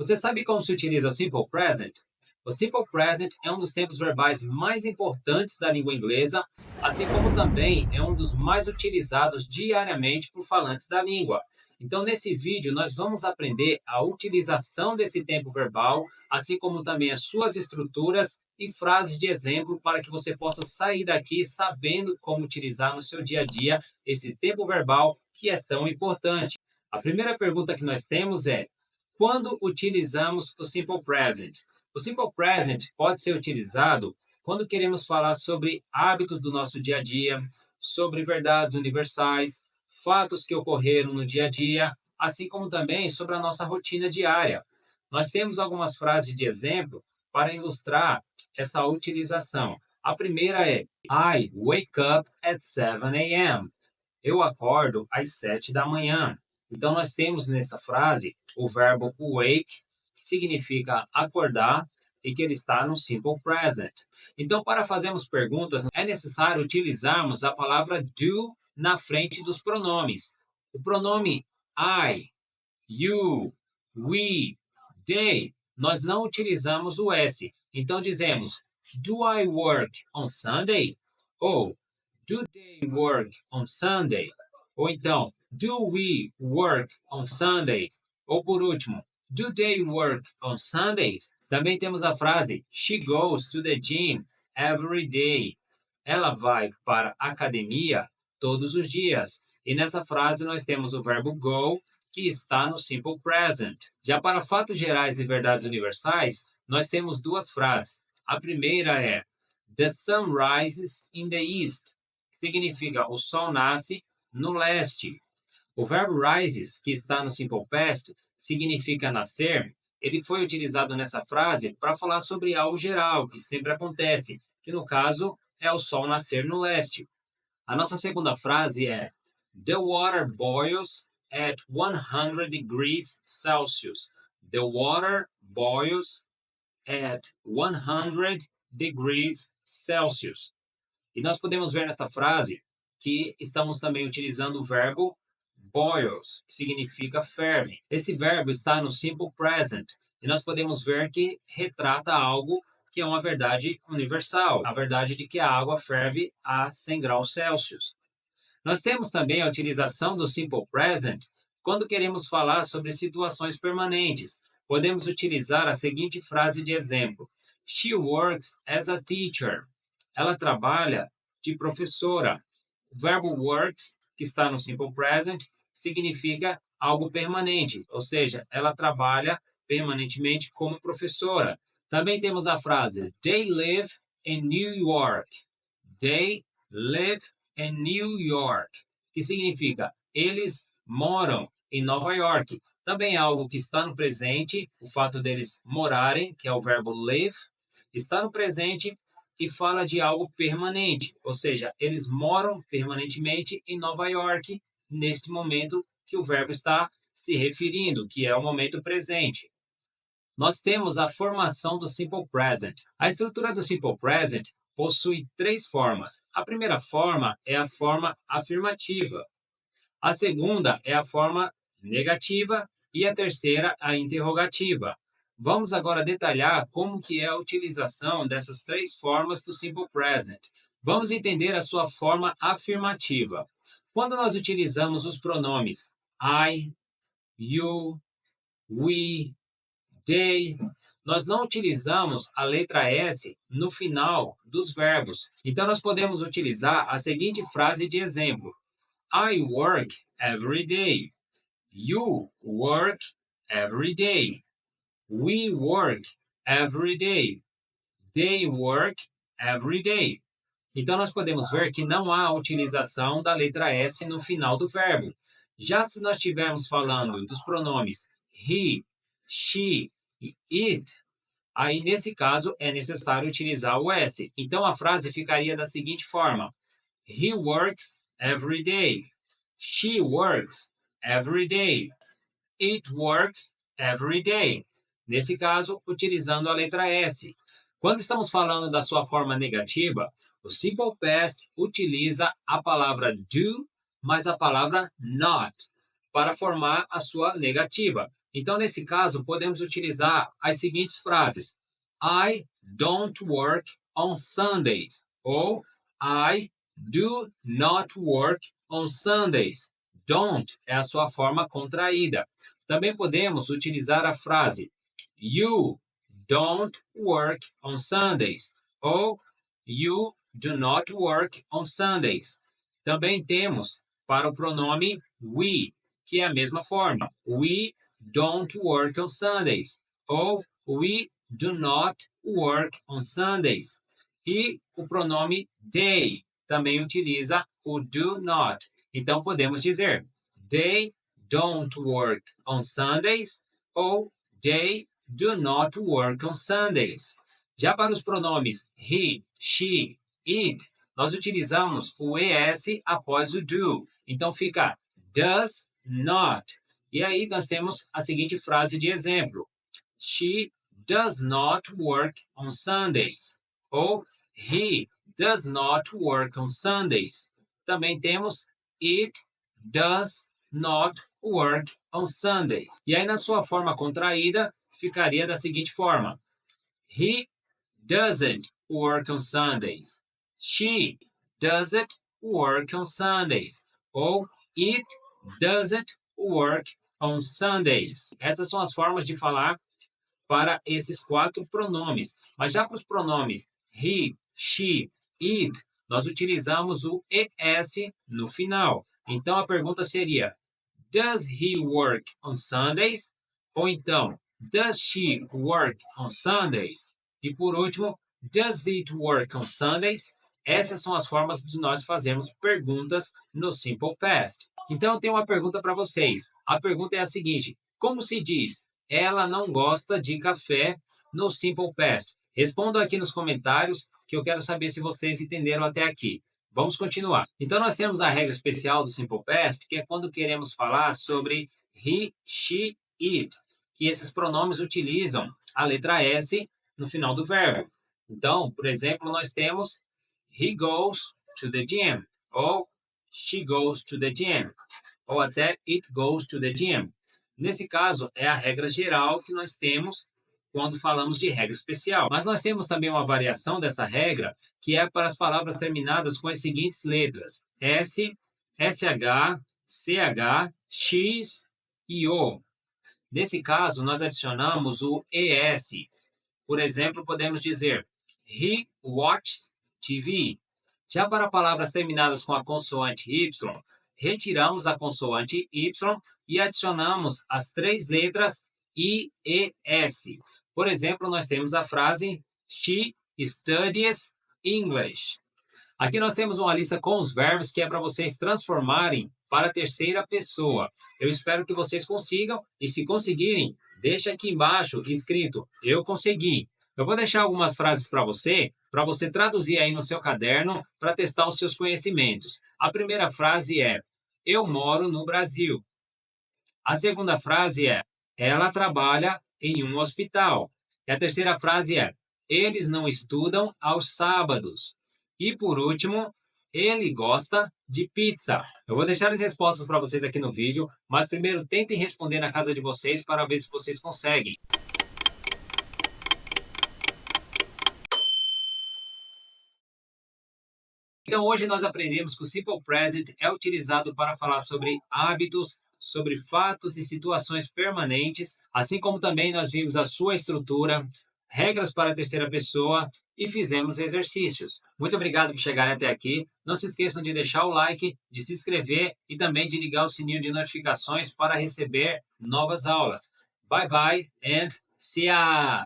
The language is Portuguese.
Você sabe como se utiliza o Simple Present? O Simple Present é um dos tempos verbais mais importantes da língua inglesa, assim como também é um dos mais utilizados diariamente por falantes da língua. Então, nesse vídeo, nós vamos aprender a utilização desse tempo verbal, assim como também as suas estruturas e frases de exemplo para que você possa sair daqui sabendo como utilizar no seu dia a dia esse tempo verbal que é tão importante. A primeira pergunta que nós temos é: quando utilizamos o Simple Present? O Simple Present pode ser utilizado quando queremos falar sobre hábitos do nosso dia a dia, sobre verdades universais, fatos que ocorreram no dia a dia, assim como também sobre a nossa rotina diária. Nós temos algumas frases de exemplo para ilustrar essa utilização. A primeira é: I wake up at 7 a.m. Eu acordo às 7 da manhã. Então, nós temos nessa frase o verbo wake, que significa acordar, e que ele está no simple present. Então, para fazermos perguntas, é necessário utilizarmos a palavra do na frente dos pronomes. O pronome I, you, we, they, nós não utilizamos o S. Então, dizemos: Do I work on Sunday? Ou do they work on Sunday? Ou então, do we work on Sundays? Ou por último, do they work on Sundays? Também temos a frase She goes to the gym every day. Ela vai para a academia todos os dias. E nessa frase nós temos o verbo go, que está no simple present. Já para fatos gerais e verdades universais, nós temos duas frases. A primeira é The sun rises in the east, que significa o sol nasce no leste. O verbo rises, que está no simple past, significa nascer. Ele foi utilizado nessa frase para falar sobre algo geral, que sempre acontece, que no caso é o sol nascer no leste. A nossa segunda frase é The water boils at 100 degrees Celsius. The water boils at 100 degrees Celsius. E nós podemos ver nesta frase que estamos também utilizando o verbo boils, que significa ferve. Esse verbo está no simple present e nós podemos ver que retrata algo que é uma verdade universal, a verdade de que a água ferve a 100 graus Celsius. Nós temos também a utilização do simple present quando queremos falar sobre situações permanentes. Podemos utilizar a seguinte frase de exemplo: She works as a teacher. Ela trabalha de professora. O verbo works, que está no simple present, significa algo permanente, ou seja, ela trabalha permanentemente como professora. Também temos a frase They live in New York. They live in New York, que significa eles moram em Nova York. Também é algo que está no presente, o fato deles morarem, que é o verbo live, está no presente e fala de algo permanente, ou seja, eles moram permanentemente em Nova York neste momento que o verbo está se referindo, que é o momento presente. Nós temos a formação do simple present. A estrutura do simple present possui três formas. A primeira forma é a forma afirmativa. A segunda é a forma negativa e a terceira a interrogativa. Vamos agora detalhar como que é a utilização dessas três formas do simple present. Vamos entender a sua forma afirmativa. Quando nós utilizamos os pronomes I, you, we, they, nós não utilizamos a letra S no final dos verbos. Então, nós podemos utilizar a seguinte frase de exemplo: I work every day. You work every day. We work every day. They work every day. Então, nós podemos ver que não há a utilização da letra S no final do verbo. Já se nós estivermos falando dos pronomes he, she e it, aí nesse caso é necessário utilizar o S. Então, a frase ficaria da seguinte forma: He works every day. She works every day. It works every day. Nesse caso, utilizando a letra S. Quando estamos falando da sua forma negativa, o simple past utiliza a palavra do mais a palavra not para formar a sua negativa. Então, nesse caso, podemos utilizar as seguintes frases: I don't work on Sundays. Ou I do not work on Sundays. Don't é a sua forma contraída. Também podemos utilizar a frase You don't work on Sundays. Ou You do not work on Sundays. Também temos para o pronome we, que é a mesma forma. We don't work on Sundays. Ou we do not work on Sundays. E o pronome they também utiliza o do not. Então podemos dizer they don't work on Sundays ou they do not work on Sundays. Já para os pronomes he, she, it, nós utilizamos o es após o do. Então fica does not. E aí nós temos a seguinte frase de exemplo: She does not work on Sundays. Ou he does not work on Sundays. Também temos it does not work on Sunday. E aí na sua forma contraída ficaria da seguinte forma: He doesn't work on Sundays. She doesn't work on Sundays. Ou it doesn't work on Sundays. Essas são as formas de falar para esses 4 pronomes. Mas já para os pronomes he, she, it, nós utilizamos o es no final. Então a pergunta seria: Does he work on Sundays? Ou então, Does she work on Sundays? E por último, Does it work on Sundays? Essas são as formas de nós fazermos perguntas no Simple Past. Então eu tenho uma pergunta para vocês. A pergunta é a seguinte: como se diz ela não gosta de café no Simple Past? Respondam aqui nos comentários que eu quero saber se vocês entenderam até aqui. Vamos continuar. Então nós temos a regra especial do Simple Past, que é quando queremos falar sobre he, she, it, que esses pronomes utilizam a letra S no final do verbo. Então, por exemplo, nós temos he goes to the gym, ou she goes to the gym, ou até it goes to the gym. Nesse caso, é a regra geral que nós temos quando falamos de regra especial. Mas nós temos também uma variação dessa regra, que é para as palavras terminadas com as seguintes letras: S, SH, CH, X e O. Nesse caso, nós adicionamos o ES. Por exemplo, podemos dizer He watches TV. Já para palavras terminadas com a consoante Y, retiramos a consoante Y e adicionamos as 3 letras I, E, S. Por exemplo, nós temos a frase She studies English. Aqui nós temos uma lista com os verbos que é para vocês transformarem para a terceira pessoa. Eu espero que vocês consigam, e se conseguirem, deixa aqui embaixo escrito eu consegui. Eu vou deixar algumas frases para você traduzir aí no seu caderno para testar os seus conhecimentos. A primeira frase é eu moro no Brasil. A segunda frase é ela trabalha em um hospital. E a terceira frase é eles não estudam aos sábados. E por último, ele gosta de pizza. Eu vou deixar as respostas para vocês aqui no vídeo, mas primeiro tentem responder na casa de vocês para ver se vocês conseguem. Então, hoje nós aprendemos que o Simple Present é utilizado para falar sobre hábitos, sobre fatos e situações permanentes, assim como também nós vimos a sua estrutura, regras para a terceira pessoa e fizemos exercícios. Muito obrigado por chegarem até aqui. Não se esqueçam de deixar o like, de se inscrever e também de ligar o sininho de notificações para receber novas aulas. Bye bye and see ya!